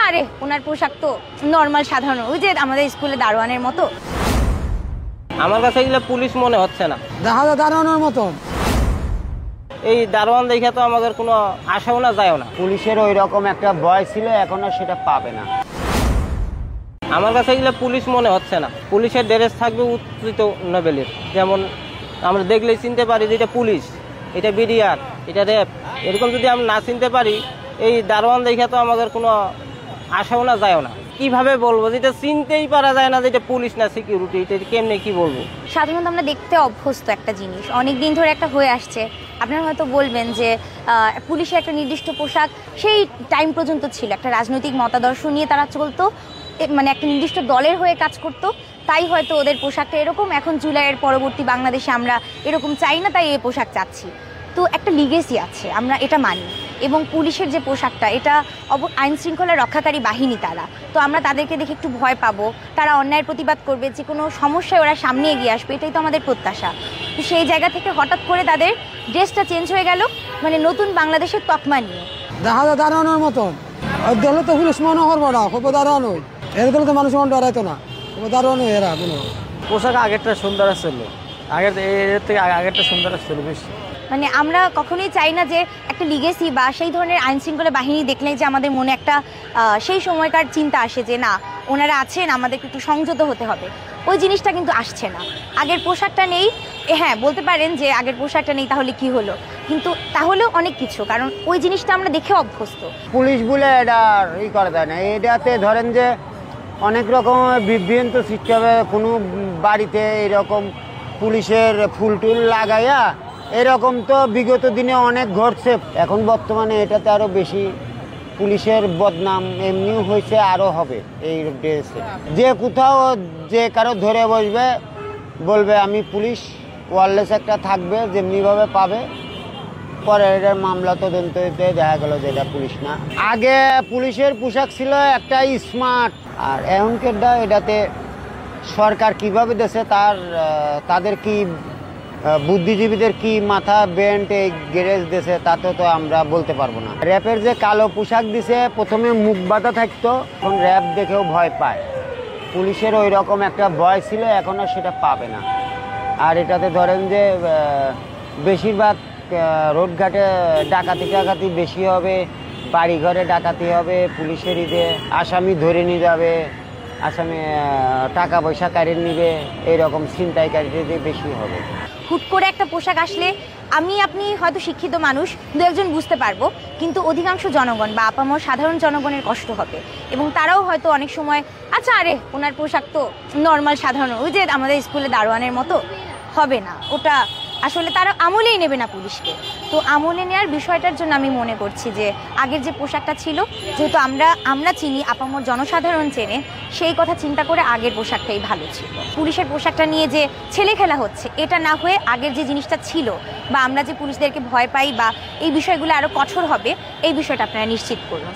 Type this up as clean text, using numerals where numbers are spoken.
আরে ওনার পোশাক তো নর্মাল সাধারণ, ওই যে আমাদের স্কুলে দারোয়ানের মতো। আমার কাছে এগুলো পুলিশ মনে হচ্ছে না, দেখা যায় দারোয়ানের মতন। এই দারোয়ান দেখে তো আমাদের কোনো আশাও না যায়ও না। পুলিশের ওই রকম একটা ভয় ছিল, এখন আর সেটা পাবে না। আমার কাছে এগুলো পুলিশ মনে হচ্ছে না। পুলিশের ড্রেস থাকবে উচ্চিত লেভেলের, যেমন আমরা দেখলেই চিনতে পারি যে এটা পুলিশ, এটা বিডিআর, এটা র্যাব। এরকম যদি আমরা না চিনতে পারি, এই দারোয়ান দেখে তো আমাদের কোনো আশাও না যায়ও না। কিভাবে বলবো, যেটা চিনতেই পারা যায় না যেটা পুলিশ না সিকিউরিটি, এটা কেমনে কি বলবো। সাধারণত আমরা দেখতে অভ্যস্ত একটা জিনিস, অনেক দিন ধরে একটা হয়ে আসছে। আপনারা হয়তো বলবেন যে পুলিশের একটা নির্দিষ্ট পোশাক সেই টাইম পর্যন্ত ছিল, একটা রাজনৈতিক মতাদর্শ নিয়ে তারা চলতো, মানে একটা নির্দিষ্ট দলের হয়ে কাজ করত, তাই হয়তো ওদের পোশাকটা এরকম। এখন জুলাইয়ের পরবর্তী বাংলাদেশে আমরা এরকম চাই না, তাই এই পোশাক চাচ্ছি। তো একটা লিগেসি আছে, আমরা এটা মানি। এবং পুলিশের যে পোশাকটা, এটা আইন শৃঙ্খলা রক্ষাকারী বাহিনী তারা, তো আমরা তাদেরকে দেখে একটু ভয় পাবো, তারা অন্যায়ের প্রতিবাদ করবে, যে কোনো সমস্যায় ওরা সামনে এগিয়ে আসবে, এটাই তো আমাদের প্রত্যাশা। তো সেই জায়গা থেকে হঠাৎ করে তাদের ড্রেসটা চেঞ্জ হয়ে গেল, মানে নতুন বাংলাদেশের তকমা নিয়ে। দেখা যায় দারোয়ানের মতন। দেখলে তো পুলিশ মনে করবো না, খুব দারোয়ান হই। এর দিলে তো মানুষ মন ডরাইতো না, খুব দারোয়ান হই এরা। পোশাক আগেরটা সুন্দর আসছিল, এর থেকে আগেরটা সুন্দর আসছিল বেশি। মানে আমরা কখনোই চাই না যে একটা লিগেসি বা সেই ধরনের আইন শৃঙ্খলা বাহিনী দেখলেই যে আমাদের মনে একটা সেই সময়কার চিন্তা আসে যে না, ওনারা আছেন, আমাদেরকে একটু সংযত হতে হবে। ওই জিনিসটা কিন্তু আসছে না। আগের পোশাকটা নেই, হ্যাঁ বলতে পারেন যে আগের পোশাকটা নেই তাহলে কি হলো, কিন্তু তাহলেও অনেক কিছু, কারণ ওই জিনিসটা আমরা দেখে অভ্যস্ত। পুলিশ বলে এটা ই করা যায় না। এটাতে ধরেন যে অনেক রকম বিভ্রান্ত সৃষ্টি হবে। কোনো বাড়িতে এরকম পুলিশের ফুল টুল লাগাইয়া, এরকম তো বিগত দিনে অনেক ঘটছে। এখন বর্তমানে এটাতে আরও বেশি পুলিশের বদনাম এমনিও হয়েছে, আরও হবে এই ড্রেসে। যে কোথাও যে কারো ধরে বসবে, বলবে আমি পুলিশ, ওয়ারলেস একটা থাকবে, যেমনিভাবে পাবে, পরে এটার মামলা তদন্ততে দেখা গেল যে এটা পুলিশ না। আগে পুলিশের পোশাক ছিল একটা স্মার্ট, আর এখনকারটা এটাতে সরকার কিভাবে দেশে তাদের কি বুদ্ধিজীবীদের কি মাথা বেন্ট এই গ্যারেজ দেশে, তাতে তো আমরা বলতে পারবো না। র্যাপের যে কালো পোশাক দিছে, প্রথমে মুখ বাঁধা থাকতো, এখন র্যাপ দেখেও ভয় পায়। পুলিশের ওই রকম একটা ভয় ছিল, এখন আর সেটা পাবে না। আর এটাতে ধরেন যে বেশিরভাগ রোডঘাটে ডাকাতি বেশি হবে, বাড়িঘরে ডাকাতি হবে, পুলিশের ঈদে আসামি ধরে নিয়ে যাবে, আসামি টাকা পয়সা কাড়িয়ে নিবে, এইরকম ছিনতাইকারীদের বেশি হবে। হুট করে একটা পোশাক আসলে আপনি হয়তো শিক্ষিত মানুষ, দু একজন বুঝতে পারবো, কিন্তু অধিকাংশ জনগণ বা আপামর সাধারণ জনগণের কষ্ট হবে। এবং তারাও হয়তো অনেক সময় আচ্ছা আরে ওনার পোশাক তো নর্মাল সাধারণ, ওই যে আমাদের স্কুলে দারোয়ানের মতো, হবে না ওটা। আসলে তারা আমলেই নেবে না পুলিশকে। তো আমলে নেওয়ার বিষয়টার জন্য আমি মনে করছি যে আগের যে পোশাকটা ছিল, যেহেতু আমরা চিনি, আপামর জনসাধারণ চেনে, সেই কথা চিন্তা করে আগের পোশাকটাই ভালো ছিল। পুলিশের পোশাকটা নিয়ে যে ছেলে খেলা হচ্ছে, এটা না হয়ে আগের যে জিনিসটা ছিল, বা আমরা যে পুলিশদেরকে ভয় পাই বা এই বিষয়গুলো আরও কঠোর হবে, এই বিষয়টা আপনারা নিশ্চিত করুন।